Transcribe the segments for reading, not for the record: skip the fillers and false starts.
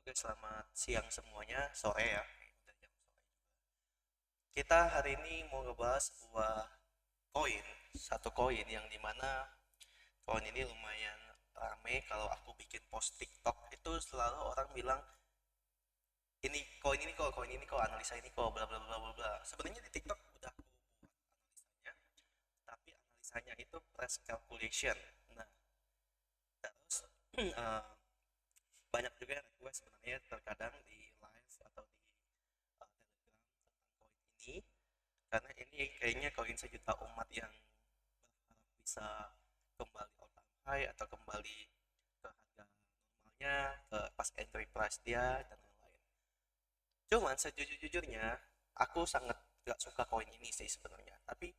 Oke, selamat siang semuanya, sore ya. Udah jam sore. Kita hari ini mau ngebahas sebuah koin, satu koin yang dimana koin ini lumayan rame. Kalau aku bikin post TikTok itu selalu orang bilang ini koin ini kok, koin ini kok, analisa ini kok, bla bla bla bla bla. Sebenarnya di TikTok udah aku buat analisanya, tapi analisanya itu price calculation. Nah, terus eh, banyak juga yang request sebenarnya terkadang di live atau di Telegram tentang koin ini, karena ini kayaknya koin sejuta umat yang berharap bisa kembali all time high atau kembali ke harga normalnya, ke pas entry price dia dan lain-lain. Cuman sejujur-jujurnya aku sangat gak suka koin ini sih sebenarnya, tapi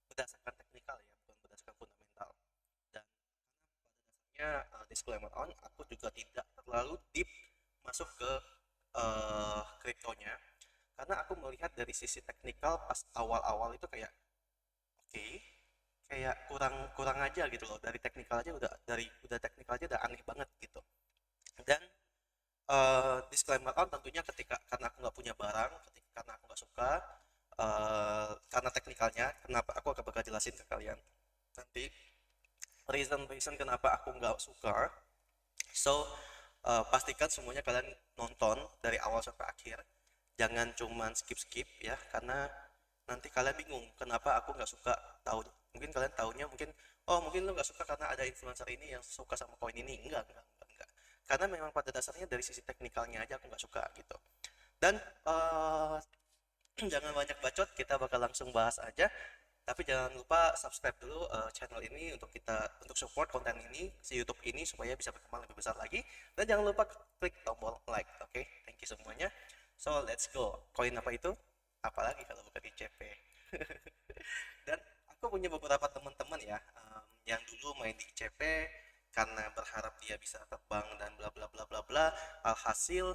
berdasarkan teknikal ya, bukan berdasarkan fundamental. Dan karena pada dasarnya disclaimer on, aku juga tidak terlalu deep masuk ke kriptonya, karena aku melihat dari sisi teknikal pas awal-awal itu kayak oke, kayak kurang kurang aja gitu loh, dari teknikal aja udah teknikal aja udah aneh banget gitu. Dan disclaimer on tentunya ketika karena aku nggak punya barang, karena aku nggak suka, karena teknikalnya kenapa aku akan bakal jelasin ke kalian nanti reason kenapa aku nggak suka. So pastikan semuanya kalian nonton dari awal sampai akhir, jangan cuman skip-skip ya, karena nanti kalian bingung kenapa aku nggak suka. Tahu, mungkin kalian tahunya mungkin, oh mungkin lu nggak suka karena ada influencer ini yang suka sama koin ini. Enggak, karena memang pada dasarnya dari sisi teknikalnya aja aku nggak suka gitu. Dan jangan banyak bacot, kita bakal langsung bahas aja. Tapi jangan lupa subscribe dulu channel ini untuk kita untuk support konten ini si YouTube ini supaya bisa berkembang lebih besar lagi. Dan jangan lupa klik tombol like. Oke, thank you semuanya. So let's go. Koin apa itu? Apalagi kalau bukan ICP. Dan aku punya beberapa teman-teman ya, yang dulu main di ICP karena berharap dia bisa terbang dan bla bla bla bla bla, alhasil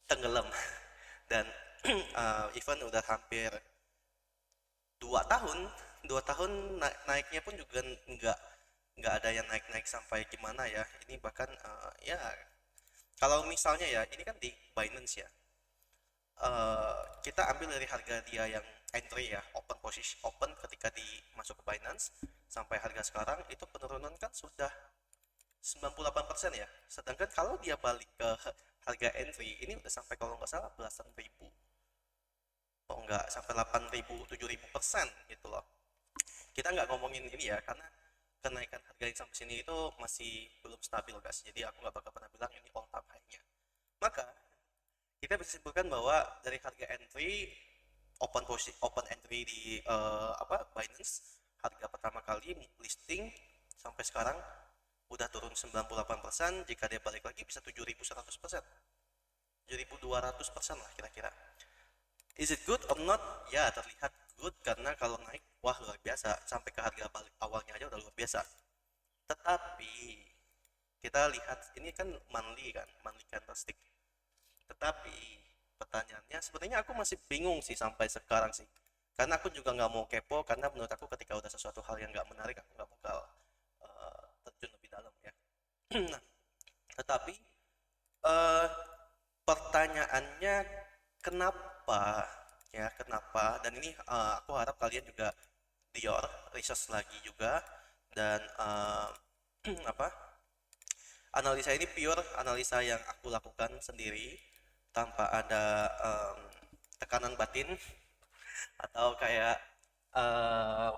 tenggelam. Dan event udah hampir 2 tahun, 2 tahun naiknya pun juga nggak ada yang naik-naik sampai gimana ya. Ini bahkan ya kalau misalnya ya ini kan di Binance ya, kita ambil dari harga dia yang entry ya, open posisi open ketika di masuk ke Binance sampai harga sekarang itu penurunan kan sudah 98% ya. Sedangkan kalau dia balik ke harga entry ini udah sampai kalau nggak salah belasan ribu. Oh enggak, sampai 8.000 7.000% gitu loh. Kita nggak ngomongin ini ya, karena kenaikan harga yang sampai sini itu masih belum stabil guys, jadi aku nggak bakal pernah bilang ini all time high-nya. Maka kita bisa simpulkan bahwa dari harga entry open entry di Binance, harga pertama kali listing sampai sekarang udah turun 98%. Jika dia balik lagi bisa 7.100%, 7.200% lah kira-kira. Is it good or not? Ya, terlihat good karena kalau naik, wah luar biasa. Sampai ke harga balik awalnya aja udah luar biasa. Tetapi, kita lihat, ini kan monthly candlestick. Tetapi, pertanyaannya, sebenarnya aku masih bingung sih sampai sekarang sih. Karena aku juga nggak mau kepo, karena menurut aku ketika udah sesuatu hal yang nggak menarik, aku nggak bakal terjun lebih dalam ya. Nah, tetapi, eh, pertanyaannya kenapa kenapa, dan ini aku harap kalian juga dior research lagi juga. Dan apa, analisa ini pure analisa yang aku lakukan sendiri tanpa ada tekanan batin atau kayak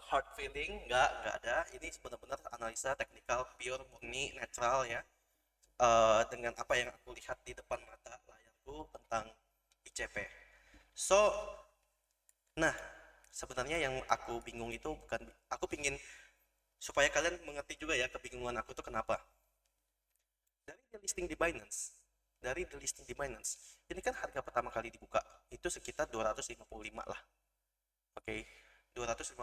hard feeling. Nggak ada, ini benar-benar analisa teknikal pure murni netral ya, dengan apa yang aku lihat di depan mata layarku tentang ICP. So, nah, sebenarnya yang aku bingung itu bukan, aku pingin supaya kalian mengerti juga ya kebingungan aku tuh kenapa. Dari the listing di Binance, ini kan harga pertama kali dibuka itu sekitar 255 lah. Oke, okay? 255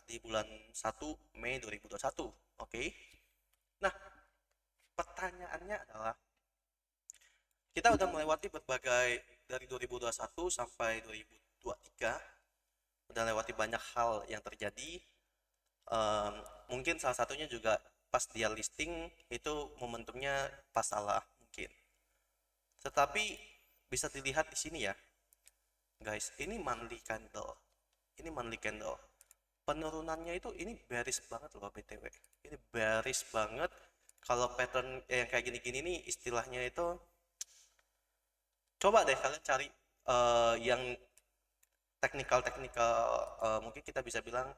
di bulan 1 Mei 2021. Oke. Okay? Nah, pertanyaannya adalah kita udah melewati berbagai, dari 2021 sampai 2023 udah lewati banyak hal yang terjadi. Em, Mungkin salah satunya juga pas dia listing itu momentumnya pas salah mungkin. Tetapi bisa dilihat di sini ya, guys. Ini monthly candle. Ini monthly candle. Penurunannya itu ini bearish banget loh BTW. Ini bearish banget. Kalau pattern yang kayak gini-gini nih istilahnya itu, coba deh kalian cari yang teknikal-teknikal, mungkin kita bisa bilang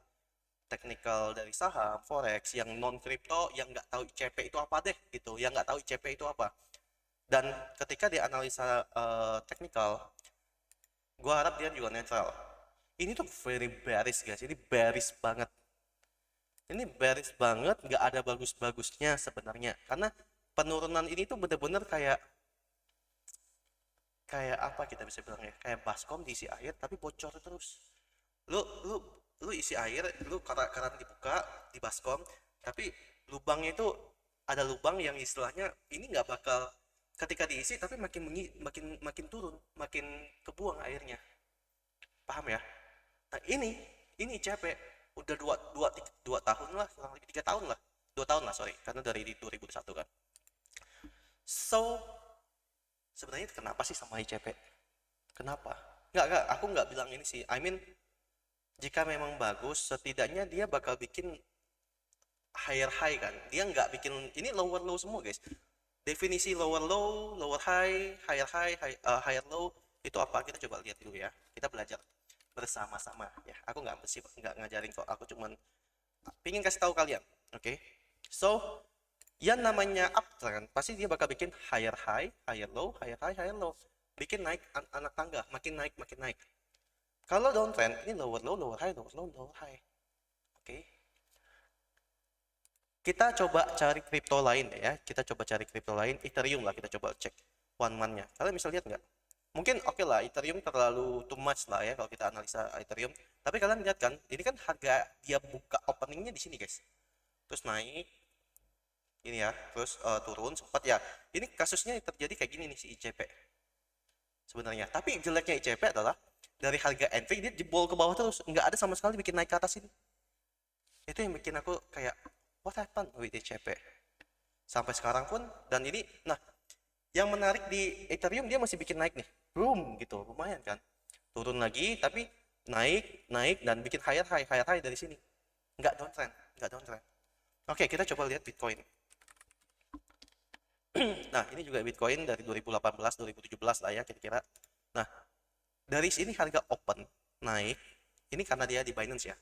teknikal dari saham, forex, yang non kripto, yang nggak tahu ICP itu apa deh gitu, yang nggak tahu ICP itu apa. Dan ketika dia analisa teknikal, gua harap dia juga netral. Ini tuh very bearish guys, ini bearish banget. Ini bearish banget, nggak ada bagus-bagusnya sebenarnya. Karena penurunan ini tuh bener-bener kayak kayak apa kita bisa bilang ya, kayak baskom diisi air tapi bocor terus. lu lu lu isi air, lu keran dibuka di baskom, tapi lubangnya itu ada lubang yang istilahnya ini nggak bakal, ketika diisi tapi makin makin turun, makin kebuang airnya, paham ya? Nah ini capek udah dua tahun lah, kurang lebih 3 tahun lah, 2 tahun lah, sorry, karena dari 2001 kan. So sebenarnya kenapa sih sama ICP? Kenapa? Nggak, aku nggak bilang ini sih. I mean, jika memang bagus, setidaknya dia bakal bikin higher high kan. Dia nggak bikin, ini lower low semua guys. Definisi lower low, lower high, higher low, itu apa? Kita coba lihat dulu ya. Kita belajar bersama-sama ya. Aku nggak ngajarin kok. Aku cuman pingin kasih tahu kalian. Oke? So, yang namanya uptrend pasti dia bakal bikin higher high, higher low, higher high, higher low. Bikin naik anak tangga, makin naik, makin naik. Kalau downtrend ini lower low, lower high, lower low, lower high. Oke. Kita coba cari kripto lain ya. Kita coba cari kripto lain, Ethereum lah, kita coba cek one month-nya. Kalian bisa lihat nggak? Mungkin oke lah, Ethereum terlalu too much lah ya kalau kita analisa Ethereum. Tapi kalian lihat kan, ini kan harga dia buka openingnya di sini guys. Terus naik, ini ya, terus turun sempat ya. Ini kasusnya terjadi kayak gini nih si ICP sebenarnya. Tapi jeleknya ICP adalah dari harga entry dia jebol ke bawah terus, nggak ada sama sekali bikin naik ke atas ini. Itu yang bikin aku kayak what happened with ICP sampai sekarang pun. Dan ini, nah, yang menarik di Ethereum dia masih bikin naik nih, boom gitu, lumayan kan. Turun lagi tapi naik, naik dan bikin higher high dari sini. Nggak downtrend, nggak downtrend. Oke, kita coba lihat Bitcoin. Nah, ini juga Bitcoin dari 2018, 2017 lah ya kira-kira. Nah, dari sini harga open naik, ini karena dia di Binance ya,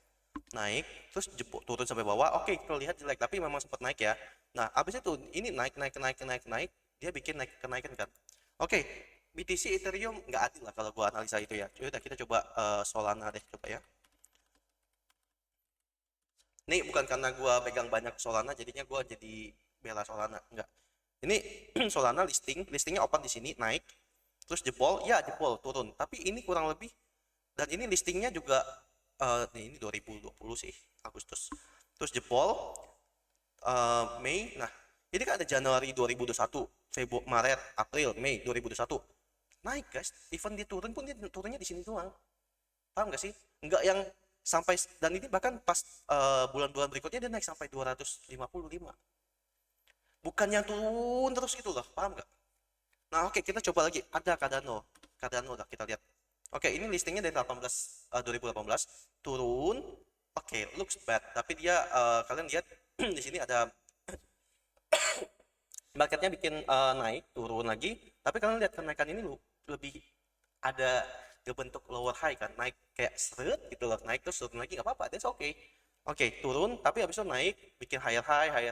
naik terus jebol turun sampai bawah. Oke, terlihat jelek tapi memang sempat naik ya. Nah, habis itu ini naik, dia bikin naik kenaikan kan. Oke, BTC Ethereum nggak adil lah kalau gua analisa itu ya. Udah, kita coba Solana deh, coba ya. Ini bukan karena gua pegang banyak Solana jadinya gua jadi bela Solana, enggak. Ini Solana listingnya open di sini, naik terus jebol, ya jebol turun, tapi ini kurang lebih. Dan ini listingnya juga ini 2020 sih, Agustus, terus jebol Mei. Nah, ini kan ada Januari 2021, Februari, Maret, April, Mei 2021, naik guys. Even dia turun pun dia turunnya di sini doang, paham gak sih? Enggak yang sampai, dan ini bahkan pas bulan-bulan berikutnya dia naik sampai 255, bukan yang turun terus gitu loh, paham gak? Nah, oke, kita coba lagi. Ada Cardano lah, kita lihat. Oke, ini listingnya dari 2018 turun. Oke, looks bad, tapi dia kalian lihat di sini ada marketnya bikin naik, turun lagi. Tapi kalian lihat kenaikan ini lebih ada bentuk lower high kan, naik kayak seret gitu loh, naik terus turun lagi, nggak apa-apa, that's okay. Oke, turun tapi habis itu naik, bikin higher high,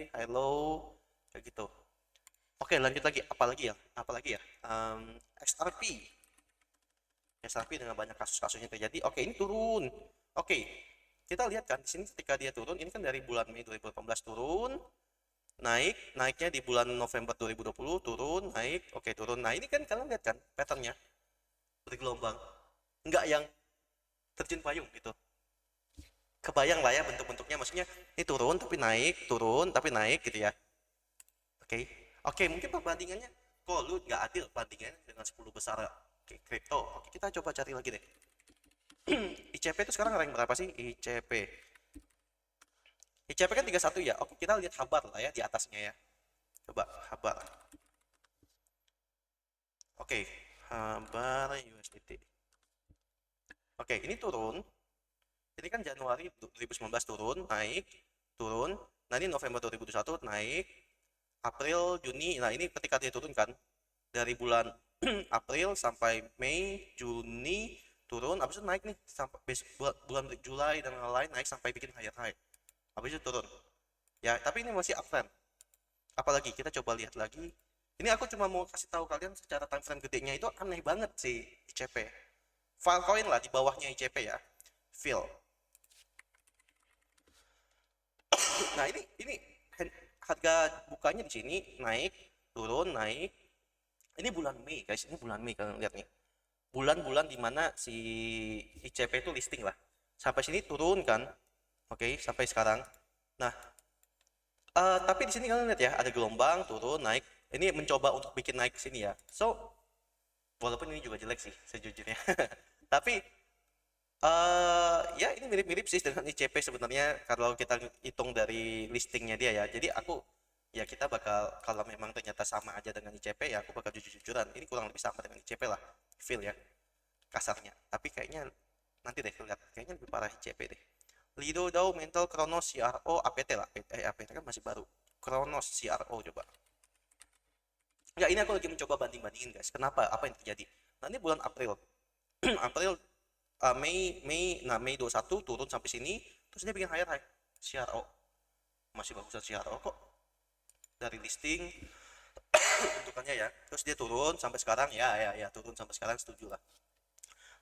higher low, kayak gitu. Oke, lanjut lagi. Apalagi ya? XRP dengan banyak kasus-kasusnya terjadi. Oke, ini turun. Oke, kita lihat kan di sini ketika dia turun, ini kan dari bulan Mei 2018 turun, naiknya di bulan November 2020 turun, naik, oke turun. Nah, ini kan kalian lihat kan patternnya bergelombang, nggak yang terjun payung gitu. Kebayang lah ya bentuk-bentuknya, maksudnya ini turun tapi naik gitu ya. Oke, mungkin perbandingannya kok lu nggak adil bandingannya dengan 10 besar kripto. Oke, kita coba cari lagi deh. ICP itu sekarang rank berapa sih? ICP kan 31 ya. Oke, kita lihat Habar lah ya di atasnya ya. Coba Habar. Oke, bar USDT. Oke, ini turun. Ini kan Januari 2019 turun, naik, turun. Nah, ini November 2021 naik, April, Juni. Nah, ini ketika dia turun kan, dari bulan April sampai Mei, Juni turun, habis itu naik nih sampai bulan Juli dan lain-lain, naik sampai bikin higher high. Habis itu turun. Ya, tapi ini masih uptrend. Apalagi kita coba lihat lagi. Ini aku cuma mau kasih tahu kalian secara time frame gedenya itu aneh banget sih ICP. Filecoin lah di bawahnya ICP ya. Fill. Nah, ini harga bukanya di sini naik, turun, naik. Ini bulan Mei, guys. Ini bulan Mei kalian lihat nih. Bulan-bulan dimana si ICP itu listing lah. Sampai sini turun kan. Oke, sampai sekarang. Nah, tapi di sini kalian lihat ya, ada gelombang, turun, naik. Ini mencoba untuk bikin naik ke sini ya. So, walaupun ini juga jelek sih sejujurnya. Tapi ya ini mirip-mirip sih dengan ICP sebenarnya kalau kita hitung dari listingnya dia ya. Jadi ya kita bakal, kalau memang ternyata sama aja dengan ICP, ya aku bakal jujur-jujuran ini kurang lebih sama dengan ICP lah, feel ya kasarnya. Tapi kayaknya nanti deh lihat, kayaknya lebih parah ICP deh. Lido Dow Mental Kronos CRO APT lah, APT kan masih baru. Kronos CRO coba. Ya, ini aku lagi mencoba banding-bandingin guys, kenapa, apa yang terjadi. Nah, ini bulan April. April, Mei 21 turun sampai sini, terus dia bikin higher high. CRO masih bagusan CRO kok dari listing bentukannya ya. Terus dia turun sampai sekarang, ya turun sampai sekarang, setuju lah.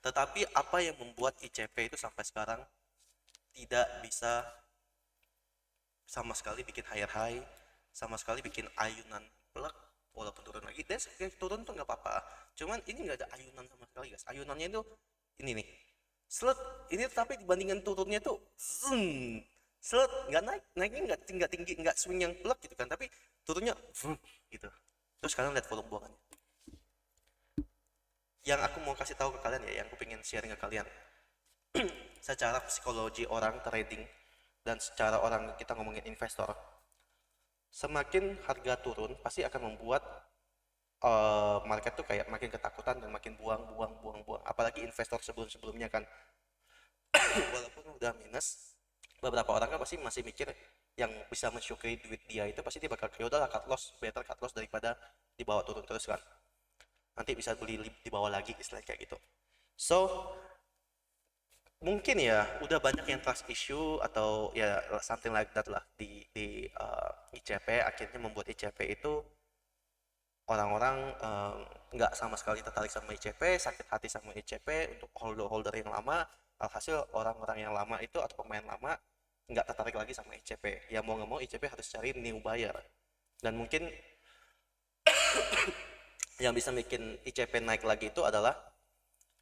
Tetapi apa yang membuat ICP itu sampai sekarang tidak bisa sama sekali bikin higher high, sama sekali bikin ayunan plek, walaupun turun lagi, dan turun tuh nggak apa-apa. Cuman ini nggak ada ayunan sama sekali guys. Ayunannya itu ini nih, slut. Ini tapi dibandingkan turunnya tuh, slut, nggak naik, naiknya nggak tinggi, nggak swing yang plek gitu kan. Tapi turunnya, gitu. Terus kalian lihat volume buangannya. Yang aku mau kasih tahu ke kalian ya, yang aku pengen sharing ke kalian, secara psikologi orang trading dan secara orang kita ngomongin investor, semakin harga turun pasti akan membuat market tuh kayak makin ketakutan dan makin buang. Apalagi investor sebelumnya kan, walaupun udah minus, beberapa orang kan pasti masih mikir yang bisa mensyukuri duit dia itu pasti dia bakal udahlah cut loss, better cut loss daripada dibawa turun terus kan, nanti bisa beli di bawah lagi, istilah kayak gitu. So mungkin ya udah banyak yang trust issue atau ya something like that lah di ICP, akhirnya membuat ICP itu orang-orang nggak sama sekali tertarik sama ICP, sakit hati sama ICP untuk holder yang lama. Alhasil orang-orang yang lama itu atau pemain lama nggak tertarik lagi sama ICP. Ya mau nggak mau ICP harus cari new buyer. Dan mungkin yang bisa bikin ICP naik lagi itu adalah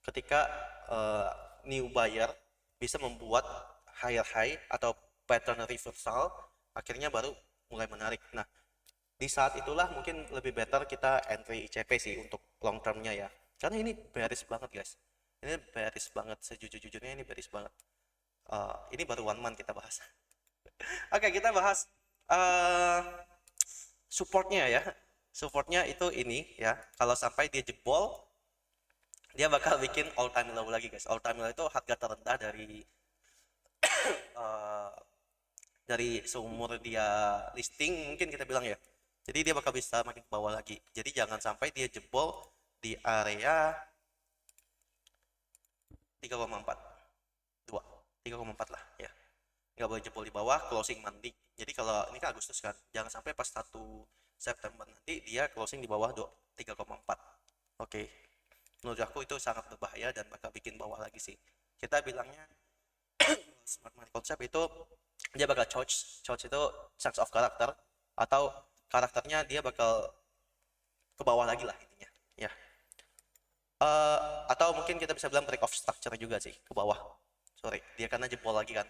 ketika new buyer bisa membuat higher high atau pattern reversal, akhirnya baru mulai menarik. Nah, di saat itulah mungkin lebih better kita entry ICP sih untuk long termnya ya, karena ini bearish banget guys. Ini bearish banget, sejujurnya ini bearish banget. Ini baru 1 month kita bahas. Oke, kita bahas supportnya ya. Supportnya itu ini ya, kalau sampai dia jebol, dia bakal bikin all time low lagi guys. All time low itu harga terendah dari seumur dia listing mungkin kita bilang ya. Jadi dia bakal bisa makin ke bawah lagi. Jadi jangan sampai dia jebol di area 3,4 2 3,4 lah ya. Nggak boleh jebol di bawah closing nanti. Jadi kalau ini kan Agustus kan, jangan sampai pas 1 September nanti dia closing di bawah 3,4. Oke. Menurut aku itu sangat berbahaya dan bakal bikin bawah lagi sih. Kita bilangnya smart money concept itu dia bakal charge itu sense of character, atau karakternya dia bakal ke bawah lagi lah intinya ya. Atau mungkin kita bisa bilang break of structure juga sih ke bawah. Sorry, dia karena jebol lagi kan.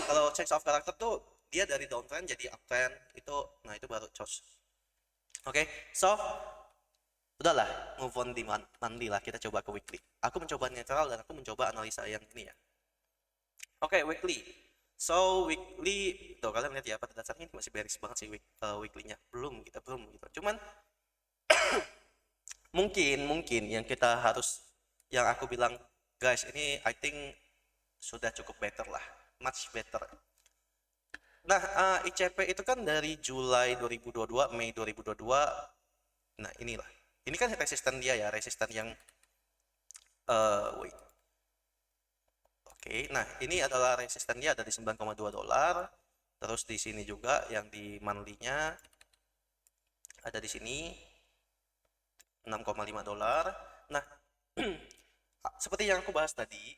Kalau change of character tuh dia dari downtrend jadi uptrend itu, nah itu baru charge. Oke, so udahlah, move on di mandi lah, kita coba ke weekly. Aku mencoba netral dan aku mencoba analisa yang ini ya. Oke, weekly. So weekly tuh kalian lihat ya, pada dasarnya ini masih bearish banget sih weekly-nya. Belum gitu. Cuman mungkin yang kita harus, yang aku bilang guys, ini I think sudah cukup better lah, much better. Nah, ICP itu kan dari Juli 2022, Mei 2022. Nah, inilah. Ini kan resisten dia ya, resisten yang wait. Oke, nah ini adalah resisten dia ada di 9,2 dolar. Terus di sini juga yang di monthly-nya ada di sini 6,5 dolar. Nah, seperti yang aku bahas tadi,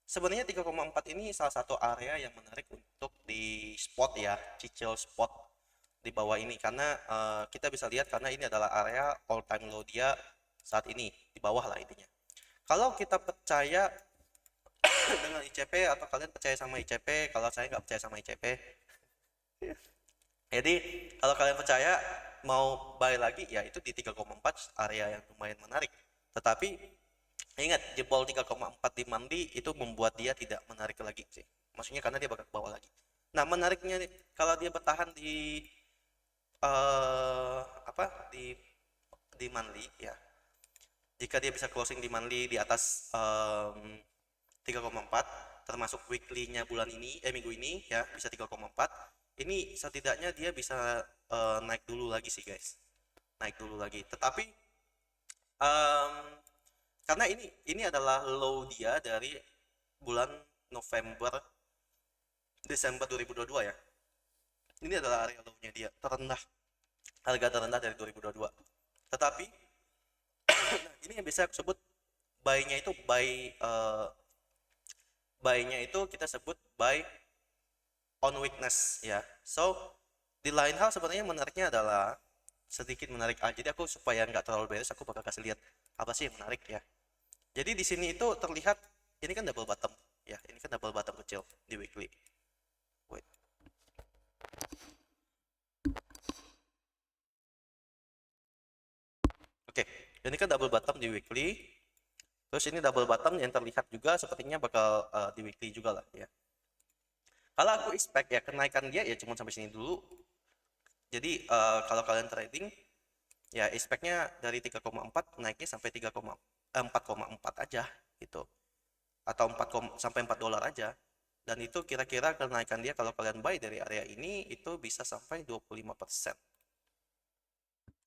sebenarnya 3,4 ini salah satu area yang menarik untuk di spot ya, cicil spot di bawah ini, karena kita bisa lihat karena ini adalah area all time low dia saat ini, di bawah lah intinya. Kalau kita percaya dengan ICP atau kalian percaya sama ICP, kalau saya nggak percaya sama ICP. Jadi kalau kalian percaya mau buy lagi ya itu di 3,4 area yang lumayan menarik. Tetapi ingat, jebol 3,4 di monthly itu membuat dia tidak menarik lagi sih. Maksudnya karena dia bakal ke bawah lagi. Nah, menariknya kalau dia bertahan di apa di monthly ya. Jika dia bisa closing di monthly di atas 3,4 termasuk weekly-nya bulan ini minggu ini ya bisa 3,4, ini setidaknya dia bisa naik dulu lagi sih guys, naik dulu lagi. Tetapi um, karena ini adalah low dia dari bulan November Desember 2022 ya, ini adalah area low-nya dia terendah, harga terendah dari 2022. Tetapi ini yang bisa aku sebut buy-nya itu buy-nya itu kita sebut buy on weakness ya. So di lain hal sebenarnya menariknya adalah sedikit menarik aja. Jadi aku supaya nggak terlalu beres, aku bakal kasih lihat apa sih yang menarik ya. Jadi di sini itu terlihat ini kan double bottom ya, ini kan double bottom kecil di weekly. Wait. Oke, ini kan double bottom di weekly. Terus ini double bottom yang terlihat juga sepertinya bakal di weekly juga lah ya. Kalau aku expect ya kenaikan dia ya cuma sampai sini dulu. Jadi kalau kalian trading ya expect-nya dari 3,4 naiknya sampai 4,4 aja gitu. Atau 4, sampai 4 dolar aja. Dan itu kira-kira kenaikan dia kalau kalian buy dari area ini itu bisa sampai 25%.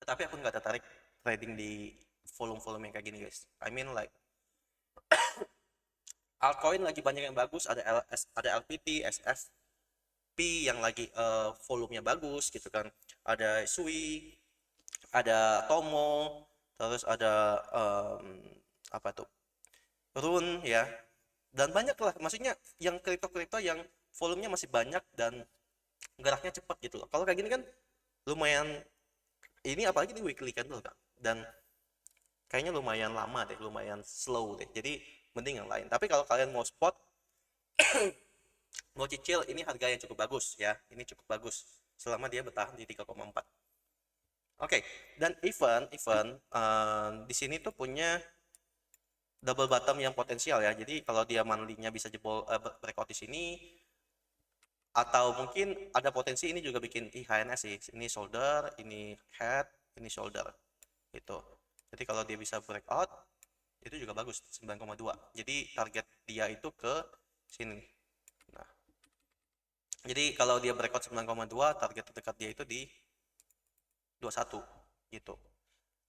Tetapi aku nggak tertarik trading di volume-volume yang kayak gini guys. I mean like altcoin lagi banyak yang bagus, ada LPT, SFP yang lagi volumenya bagus gitu kan. Ada SUI, ada Tomo, terus ada apa tuh? Rune ya. Dan banyak lah, maksudnya yang kripto-kripto yang volumenya masih banyak dan geraknya cepat gitu loh. Kalau kayak gini kan lumayan, ini apalagi ini weekly candle kan, dan kayaknya lumayan lama deh, lumayan slow deh. Jadi mending yang lain. Tapi kalau kalian mau spot, mau cicil, ini harga yang cukup bagus ya. Ini cukup bagus selama dia bertahan di 3,4. Oke, dan event di sini tuh punya double bottom yang potensial ya. Jadi kalau dia monthly-nya bisa jebol breakout di sini, atau mungkin ada potensi ini juga bikin IHNS sih. Ini shoulder, ini head, ini shoulder gitu. Jadi kalau dia bisa breakout itu juga bagus 9,2. Jadi target dia itu ke sini. Nah, jadi kalau dia breakout 9,2, target terdekat dia itu di 21 gitu.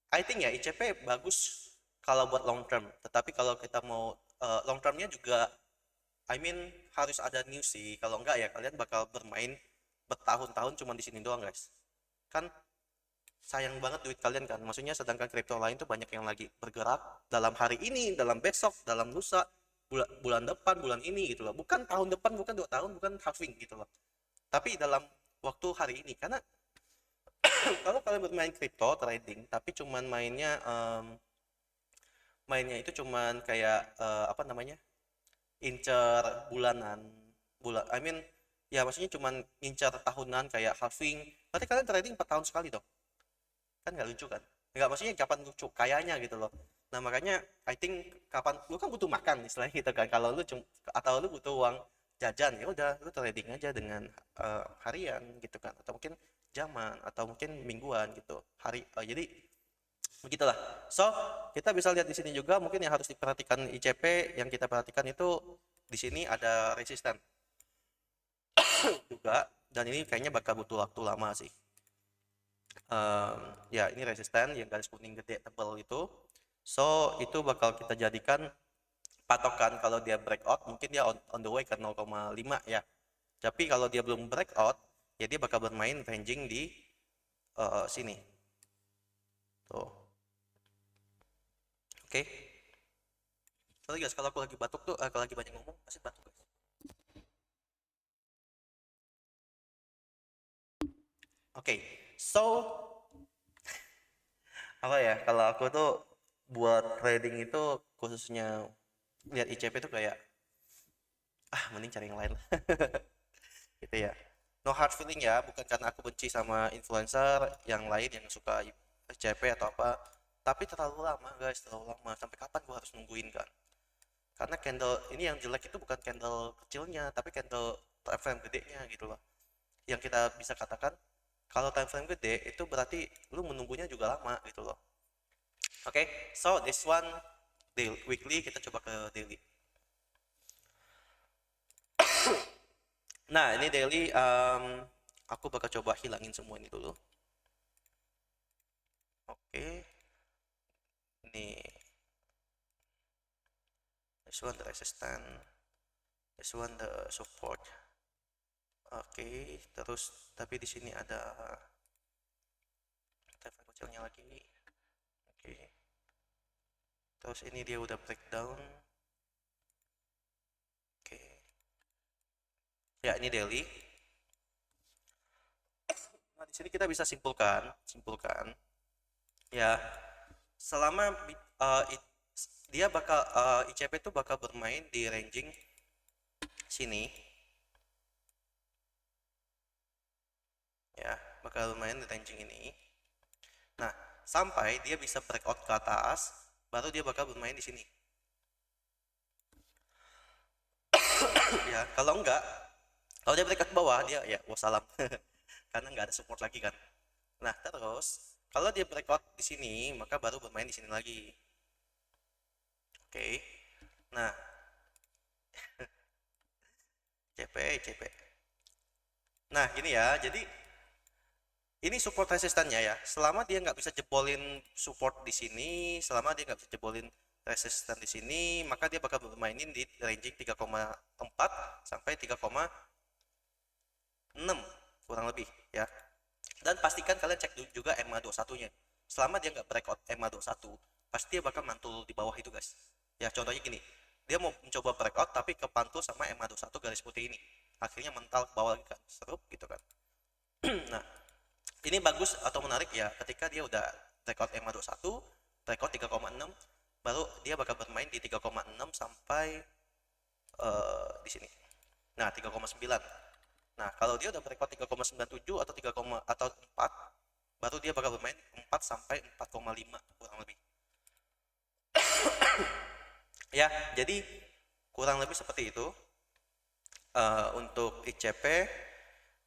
I think ya ICP bagus kalau buat long term, tetapi kalau kita mau long termnya juga I mean harus ada news sih. Kalau enggak ya kalian bakal bermain bertahun-tahun cuma di sini doang guys. Kan sayang banget duit kalian kan. Maksudnya sedangkan kripto lain tuh banyak yang lagi bergerak dalam hari ini, dalam besok, dalam lusa, bulan depan, bulan ini gitu loh. Bukan tahun depan, bukan 2 tahun, bukan halving gitu loh. Tapi dalam waktu hari ini, karena kalau kalian bermain kripto trading tapi cuman mainnya itu cuman kayak apa namanya, incer bulanan, I mean ya maksudnya cuman incer tahunan kayak halving, berarti kalian trading 4 tahun sekali dong, kan nggak lucu kan, nggak, maksudnya kapan lucu kayaknya gitu loh. Nah makanya I think kapan lu kan butuh makan istilahnya gitu kan, kalau lu atau lu butuh uang jajan ya udah lu trading aja dengan harian gitu kan, atau mungkin jaman, atau mungkin mingguan gitu jadi Begitulah. So, kita bisa lihat di sini juga mungkin yang harus diperhatikan ICP yang kita perhatikan itu di sini ada resisten juga dan ini kayaknya bakal butuh waktu lama sih. Ya ini resisten yang garis kuning gede tebal itu. So, itu bakal kita jadikan patokan kalau dia breakout mungkin dia on the way ke 0,5 ya. Tapi kalau dia belum breakout, ya dia bakal bermain ranging di sini. Tuh. Oke. Sorry guys, kalau aku lagi batuk tuh, kalau lagi banyak ngomong, pasti batuk guys. Oke, so apa ya? Kalau aku tuh buat trading itu khususnya lihat ICP tuh kayak mending cari yang lain lah. Gitu ya. No hard feeling ya, bukan karena aku benci sama influencer yang lain yang suka ICP atau apa, tapi terlalu lama guys, terlalu lama. Sampai kapan gua harus nungguin kan? Karena candle ini yang jelek itu bukan candle kecilnya, tapi candle time frame gedenya gitu loh. Yang kita bisa katakan kalau time frame gede itu berarti lu menunggunya juga lama gitu loh. Oke, so this one daily, weekly kita coba ke daily. Nah ini daily, aku bakal coba hilangin semua ini dulu. Oke, ini this one the resistance, this one the support. Oke, terus tapi di sini ada time kecilnya lagi. Oke, terus ini dia udah breakdown. Oke, ya ini daily. Nah di sini kita bisa simpulkan ya selama dia bakal ICP itu bakal bermain di ranging sini ya, bakal bermain di ranging ini. Nah sampai dia bisa breakout ke atas baru dia bakal bermain di sini. Ya kalau enggak, kalau dia breakout ke bawah dia ya wassalam. Karena nggak ada support lagi kan. Nah terus kalau dia breakout di sini maka baru bermain di sini lagi. Oke, nah CP. Nah gini ya, jadi ini support resistannya ya. Selama dia nggak bisa jebolin support di sini, selama dia nggak bisa jebolin resistan di sini, maka dia bakal bermainin di ranging 3,4 sampai 3,6 kurang lebih ya. Dan pastikan kalian cek juga MA21 nya. Selama dia nggak breakout MA21, pasti dia bakal mantul di bawah itu guys. Ya contohnya gini, dia mau mencoba breakout tapi kepantul sama MA21 garis putih ini. Akhirnya mental ke bawah lagi kan, serup gitu kan. Nah, ini bagus atau menarik ya ketika dia udah breakout MA21, breakout 3,6, baru dia bakal bermain di 3,6 sampai di sini. Nah, 3,9. Nah, kalau dia udah breakout 3,97 atau 3, atau 4, baru dia bakal bermain 4 sampai 4,5 kurang lebih. Ya, jadi kurang lebih seperti itu untuk ICP.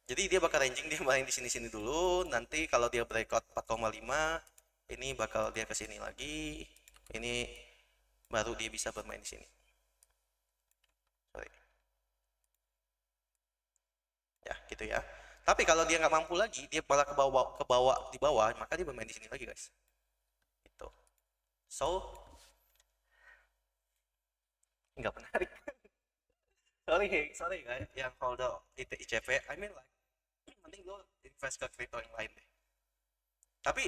Jadi dia bakal ranging dia main di sini-sini dulu. Nanti kalau dia breakout 4,5, ini bakal dia ke sini lagi. Ini baru dia bisa bermain di sini. Sorry. Ya, gitu ya. Tapi kalau dia nggak mampu lagi, dia malah di bawah, maka dia bermain di sini lagi, guys. Gitu. So, nggak menarik. sorry guys, yang holder ICP, I mean like, mending lo invest ke kripto yang lain deh. Tapi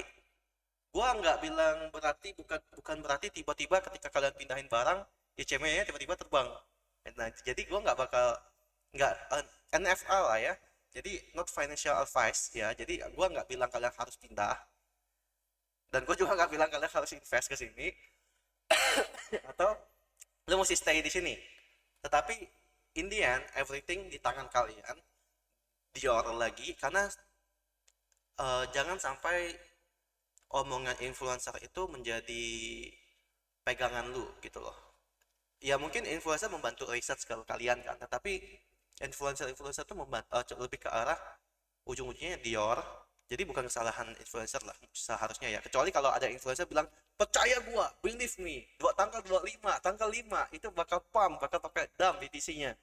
gua nggak bilang bukan berarti tiba-tiba ketika kalian pindahin barang ICP-nya tiba-tiba terbang. Nah, jadi gua nggak NFA lah ya. Jadi not financial advice ya. Jadi gua nggak bilang kalian harus pindah. Dan gue juga nggak bilang kalian harus invest ke sini atau lu mesti stay di sini. Tetapi in the end everything di tangan kalian, dior lagi karena jangan sampai omongan influencer itu menjadi pegangan lu gitu loh. Ya mungkin influencer membantu research kalau kalian kan, tetapi influencer itu lebih ke arah ujung-ujungnya dior Jadi bukan kesalahan influencer lah seharusnya ya. Kecuali kalau ada influencer bilang, percaya gua, believe me, tanggal 25, tanggal 5 itu bakal pump, bakal pakai dam BTC-nya.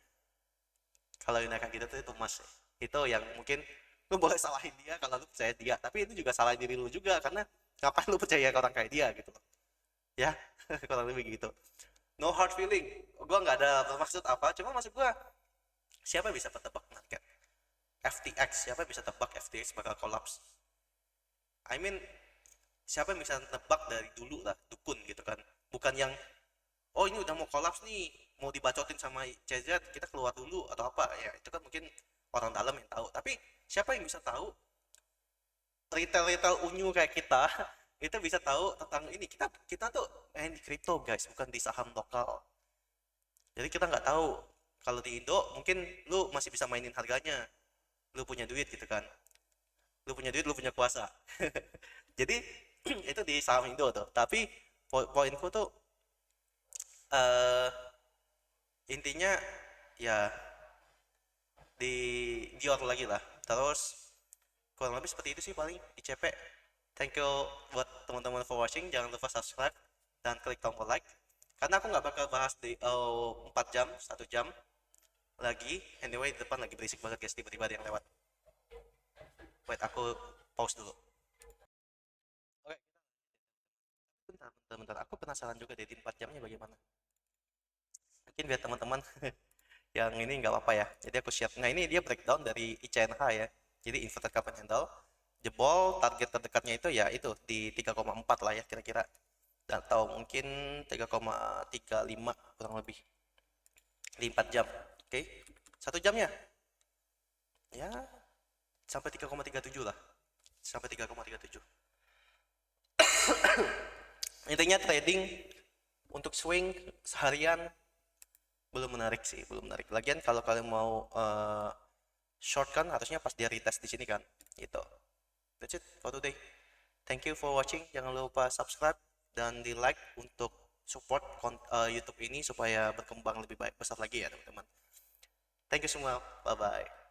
Kalau yang kayak gitu tuh itu mas, itu yang mungkin lu boleh salahin dia kalau lu percaya dia, tapi itu juga salahin diri lu juga, karena ngapain lu percaya ke orang kayak dia gitu loh ya. Kurang lebih gitu. No hard feeling, gua nggak ada bermaksud apa, cuma maksud gua siapa yang bisa tebak market FTX, siapa yang bisa tebak FTX bakal collapse? I mean, siapa yang bisa tebak dari dulu lah, dukun gitu kan, bukan yang oh ini udah mau kolaps nih, mau dibacotin sama CZ, kita keluar dulu atau apa ya, itu kan mungkin orang dalam yang tahu. Tapi siapa yang bisa tahu, retail unyu kayak kita itu bisa tahu tentang ini. Kita tuh main di kripto guys, bukan di saham lokal. Jadi kita nggak tahu, kalau di Indo mungkin lu masih bisa mainin harganya, lu punya duit gitu kan, lu punya duit, lu punya kuasa. Jadi itu di saham Indo tuh. Tapi poinku tuh eh intinya ya di Dior lagi lah. Terus kurang lebih seperti itu sih paling ICP. Thank you buat teman-teman for watching, jangan lupa subscribe dan klik tombol like, karena aku nggak bakal bahas di 4 jam 1 jam lagi. Anyway, di depan lagi berisik banget guys, tiba-tiba ada yang lewat. Wait, aku pause dulu. Oke, bentar, aku penasaran juga deh di 4 jamnya bagaimana. Mungkin biar teman-teman yang ini nggak apa-apa ya, jadi aku share. Nah ini dia breakdown dari ICNH ya, jadi inverted cup and handle jebol, target terdekatnya itu ya itu di 3,4 lah ya kira-kira, atau mungkin 3,35 kurang lebih di 4 jam. Oke, 1 jamnya ya sampai 3,37 lah, sampai 3,37. Intinya trading untuk swing seharian belum menarik sih, belum menarik. Lagian kalau kalian mau short kan harusnya pas dia retest di sini kan, gitu. That's it for today. Thank you for watching. Jangan lupa subscribe dan di like untuk support YouTube ini supaya berkembang lebih baik besar lagi ya teman-teman. Thank you semua. Bye bye.